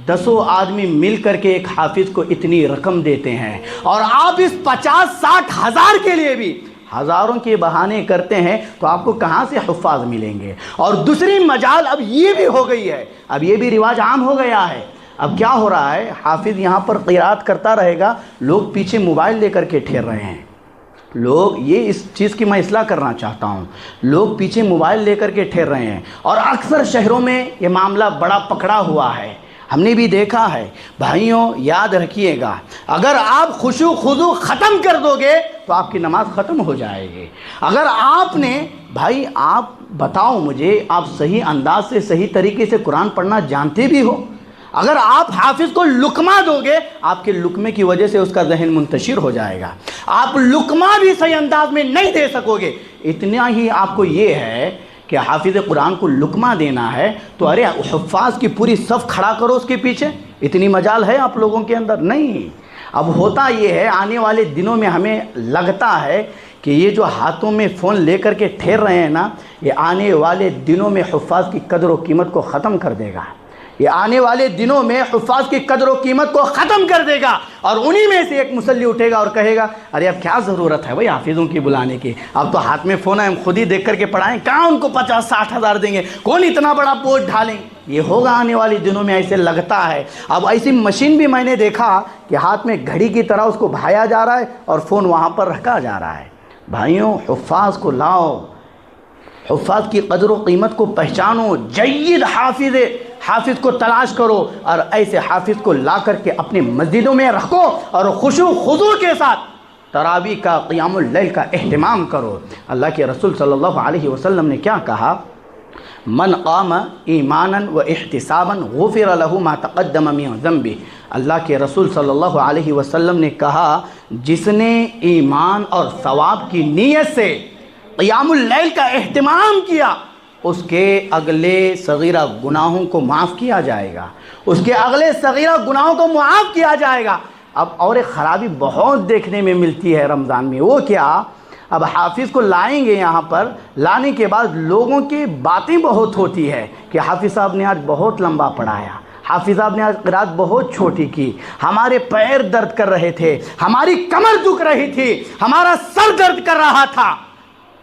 10 آدمی مل کر کے ایک حافظ کو اتنی رقم دیتے ہیں، اور آپ اس 50-60 ہزار کے لیے بھی ہزاروں کے بہانے کرتے ہیں، تو آپ کو کہاں سے حفاظ ملیں گے؟ اور دوسری مجال اب یہ بھی ہو گئی ہے، اب یہ بھی رواج عام ہو گیا ہے۔ اب کیا ہو رہا ہے؟ حافظ یہاں پر قرات کرتا رہے گا، لوگ پیچھے موبائل لے کر کے ٹھہر رہے ہیں۔ لوگ، یہ اس چیز کی میں اصلاح کرنا چاہتا ہوں، لوگ پیچھے موبائل لے کر کے ٹھہر رہے ہیں، اور اکثر شہروں میں یہ معاملہ بڑا پکڑا ہوا ہے، ہم نے بھی دیکھا ہے۔ بھائیوں یاد رکھیے گا، اگر آپ خشوع خضوع ختم کر دو گے تو آپ کی نماز ختم ہو جائے گی۔ اگر آپ نے، بھائی آپ بتاؤ مجھے، آپ صحیح انداز سے صحیح طریقے سے قرآن پڑھنا جانتے بھی ہو؟ اگر آپ حافظ کو لقمہ دو گے، آپ کے لقمے کی وجہ سے اس کا ذہن منتشر ہو جائے گا، آپ لقمہ بھی صحیح انداز میں نہیں دے سکو گے۔ اتنا ہی آپ کو یہ ہے کہ حافظ قرآن کو لقمہ دینا ہے تو ارے حفاظ کی پوری صف کھڑا کرو اس کے پیچھے، اتنی مجال ہے آپ لوگوں کے اندر؟ نہیں۔ اب ہوتا یہ ہے، آنے والے دنوں میں ہمیں لگتا ہے کہ یہ جو ہاتھوں میں فون لے کر کے ٹھہر رہے ہیں نا، یہ آنے والے دنوں میں حفاظ کی قدر و قیمت کو ختم کر دے گا۔ یہ آنے والے دنوں میں حفاظ کی قدر و قیمت کو ختم کر دے گا، اور انہی میں سے ایک مصلی اٹھے گا اور کہے گا ارے اب کیا ضرورت ہے بھائی حافظوں کی بلانے کی، اب تو ہاتھ میں فون ہے، ہم خود ہی دیکھ کر کے پڑھائیں، کہاں ان کو 50-60 ہزار دیں گے، کون اتنا بڑا بوجھ ڈھالیں؟ یہ ہوگا آنے والے دنوں میں، ایسے لگتا ہے۔ اب ایسی مشین بھی میں نے دیکھا کہ ہاتھ میں گھڑی کی طرح اس کو بھایا جا رہا ہے اور فون وہاں پر رکھا جا رہا ہے۔ بھائیوں حفاظ کو لاؤ، حفاظ کی قدر و قیمت کو پہچانو، جید حافظ کو تلاش کرو، اور ایسے حافظ کو لا کر کے اپنی مسجدوں میں رکھو، اور خشوع خضوع کے ساتھ تراویح کا، قیام اللیل کا اہتمام کرو۔ اللہ کے رسول صلی اللہ علیہ وسلم نے کیا کہا؟ من قام ایمانا و احتسابا غفر له ما تقدم من ذنبه۔ اللہ کے رسول صلی اللہ علیہ وسلم نے کہا، جس نے ایمان اور ثواب کی نیت سے قیام اللیل کا اہتمام کیا، اس کے اگلے صغیرہ گناہوں کو معاف کیا جائے گا، اس کے اگلے صغیرہ گناہوں کو معاف کیا جائے گا۔ اب اور ایک خرابی بہت دیکھنے میں ملتی ہے رمضان میں، وہ کیا؟ اب حافظ کو لائیں گے، یہاں پر لانے کے بعد لوگوں کی باتیں بہت ہوتی ہے کہ حافظ صاحب نے آج بہت لمبا پڑھایا، حافظ صاحب نے آج قرات بہت چھوٹی کی، ہمارے پیر درد کر رہے تھے، ہماری کمر دکھ رہی تھی، ہمارا سر درد کر رہا تھا۔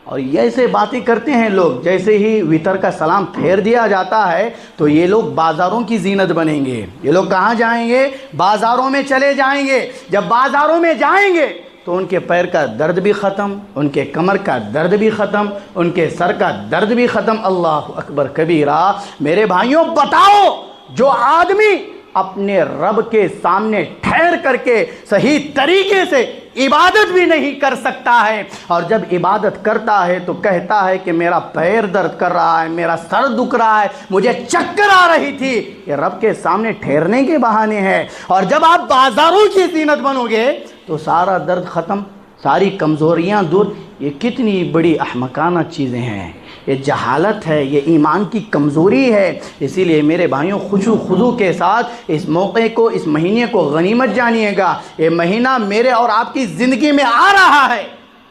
اور یہ ایسے باتیں کرتے ہیں لوگ، جیسے ہی وطر کا سلام پھیر دیا جاتا ہے تو یہ لوگ بازاروں کی زینت بنیں گے۔ یہ لوگ کہاں جائیں گے؟ بازاروں میں چلے جائیں گے۔ جب بازاروں میں جائیں گے تو ان کے پیر کا درد بھی ختم، ان کے کمر کا درد بھی ختم، ان کے سر کا درد بھی ختم۔ اللہ اکبر کبیرہ۔ میرے بھائیوں بتاؤ، جو آدمی اپنے رب کے سامنے ٹھہر کر کے صحیح طریقے سے عبادت بھی نہیں کر سکتا ہے، اور جب عبادت کرتا ہے تو کہتا ہے کہ میرا پیر درد کر رہا ہے، میرا سر دکھ رہا ہے، مجھے چکر آ رہی تھی، یہ رب کے سامنے ٹھہرنے کے بہانے ہیں۔ اور جب آپ بازاروں کی زینت بنو گے تو سارا درد ختم، ساری کمزوریاں دور۔ یہ کتنی بڑی احمقانہ چیزیں ہیں، یہ جہالت ہے، یہ ایمان کی کمزوری ہے۔ اسی لیے میرے بھائیوں خشوع خضوع کے ساتھ اس موقع کو، اس مہینے کو غنیمت جانیے گا۔ یہ مہینہ میرے اور آپ کی زندگی میں آ رہا ہے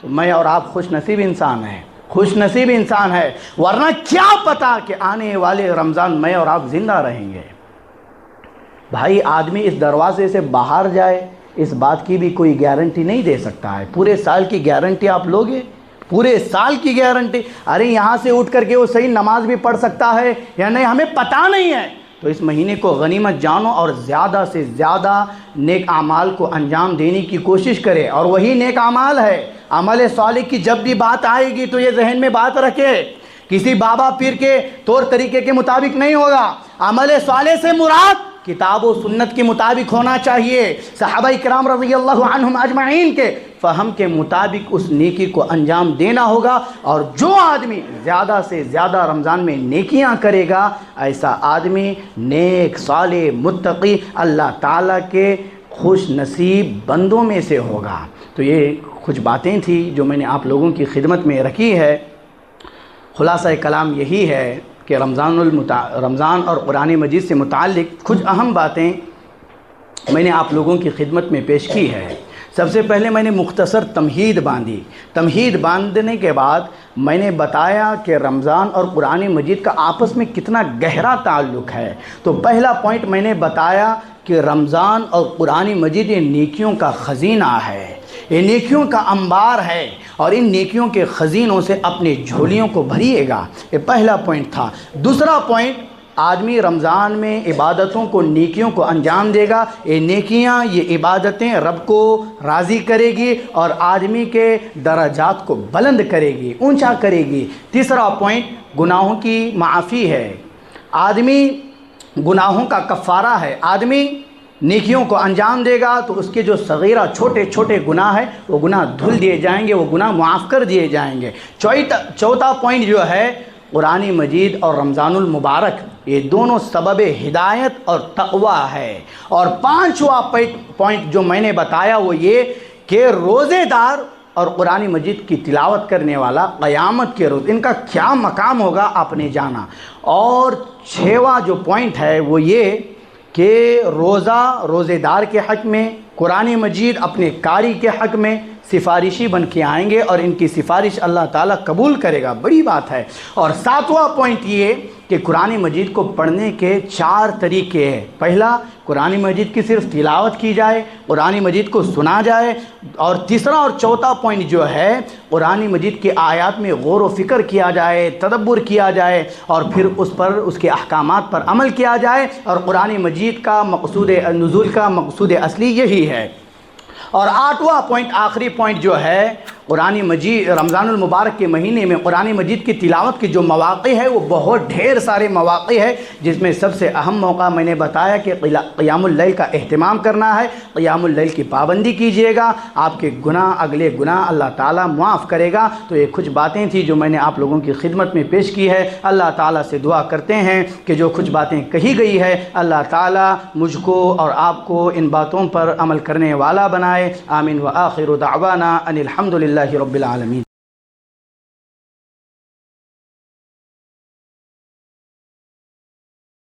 تو میں اور آپ خوش نصیب انسان ہیں، خوش نصیب انسان ہے، ورنہ کیا پتا کہ آنے والے رمضان میں اور آپ زندہ رہیں گے۔ بھائی آدمی اس دروازے سے باہر جائے، اس بات کی بھی کوئی گارنٹی نہیں دے سکتا ہے۔ پورے سال کی گارنٹی آپ لوگے؟ پورے سال کی گارنٹی؟ ارے یہاں سے اٹھ کر کے وہ صحیح نماز بھی پڑھ سکتا ہے یا نہیں ہمیں پتہ نہیں ہے۔ تو اس مہینے کو غنیمت جانو اور زیادہ سے زیادہ نیک اعمال کو انجام دینے کی کوشش کرے، اور وہی نیک اعمال ہے۔ عمل صالح کی جب بھی بات آئے گی تو یہ ذہن میں بات رکھے، کسی بابا پیر کے طور طریقے کے مطابق نہیں ہوگا۔ عمل صالح سے مراد کتاب و سنت کے مطابق ہونا چاہیے، صحابہ کرام رضی اللہ عنہم اجمعین کے فہم کے مطابق اس نیکی کو انجام دینا ہوگا۔ اور جو آدمی زیادہ سے زیادہ رمضان میں نیکیاں کرے گا، ایسا آدمی نیک، صالح، متقی، اللہ تعالیٰ کے خوش نصیب بندوں میں سے ہوگا۔ تو یہ کچھ باتیں تھیں جو میں نے آپ لوگوں کی خدمت میں رکھی ہے۔ خلاصہ کلام یہی ہے کہ رمضان اور قرآن مجید سے متعلق کچھ اہم باتیں میں نے آپ لوگوں کی خدمت میں پیش کی ہے۔ سب سے پہلے میں نے مختصر تمہید باندھی۔ تمہید باندھنے کے بعد میں نے بتایا کہ رمضان اور قرآن مجید کا آپس میں کتنا گہرا تعلق ہے۔ تو پہلا پوائنٹ میں نے بتایا کہ رمضان اور قرآن مجید یہ نیکیوں کا خزینہ ہے، یہ نیکیوں کا انبار ہے، اور ان نیکیوں کے خزینوں سے اپنی جھولیوں کو بھریے گا۔ یہ پہلا پوائنٹ تھا۔ دوسرا پوائنٹ، آدمی رمضان میں عبادتوں کو، نیکیوں کو انجام دے گا، یہ نیکیاں، یہ عبادتیں رب کو راضی کرے گی اور آدمی کے درجات کو بلند کرے گی، اونچا کرے گی۔ تیسرا پوائنٹ گناہوں کی معافی ہے، آدمی گناہوں کا کفارہ ہے۔ آدمی نیکیوں کو انجام دے گا تو اس کے جو صغیرہ چھوٹے چھوٹے گناہ ہیں وہ گناہ دھل دیے جائیں گے، وہ گناہ معاف کر دیے جائیں گے۔ چوتھا پوائنٹ جو ہے، قرآن مجید اور رمضان المبارک یہ دونوں سبب ہدایت اور تقوی ہے۔ اور پانچواں پوائنٹ جو میں نے بتایا وہ یہ کہ روزے دار اور قرآن مجید کی تلاوت کرنے والا قیامت کے روز ان کا کیا مقام ہوگا آپ نے جانا۔ اور چھواں جو پوائنٹ ہے وہ یہ کہ روزے دار کے حق میں، قرآن مجید اپنے قاری کے حق میں سفارشی بن کے آئیں گے اور ان کی سفارش اللہ تعالیٰ قبول کرے گا، بڑی بات ہے۔ اور ساتواں پوائنٹ یہ کہ قرآن مجید کو پڑھنے کے 4 طریقے ہیں۔ پہلا، قرآن مجید کی صرف تلاوت کی جائے، قرآن مجید کو سنا جائے۔ اور تیسرا اور چوتھا پوائنٹ جو ہے، قرآن مجید کے آیات میں غور و فکر کیا جائے، تدبر کیا جائے، اور پھر اس کے احکامات پر عمل کیا جائے۔ اور قرآن مجید کا مقصود نزول کا مقصود اصلی یہی ہے۔ اور 8واں پوائنٹ، آخری پوائنٹ جو ہے، قرآن مجید رمضان المبارک کے مہینے میں قرآن مجید کی تلاوت کے جو مواقع ہے وہ بہت ڈھیر سارے مواقع ہے، جس میں سب سے اہم موقع میں نے بتایا کہ قیام اللیل کا اہتمام کرنا ہے۔ قیام اللیل کی پابندی کیجیے گا، آپ کے گناہ، اگلے گناہ اللہ تعالیٰ معاف کرے گا۔ تو یہ کچھ باتیں تھیں جو میں نے آپ لوگوں کی خدمت میں پیش کی ہے۔ اللہ تعالیٰ سے دعا کرتے ہیں کہ جو کچھ باتیں کہی گئی ہے اللہ تعالیٰ مجھ کو اور آپ کو ان باتوں پر عمل کرنے والا بنائے۔ آمین۔ وآخر دعوانا ان الحمد للہ رب العالمین۔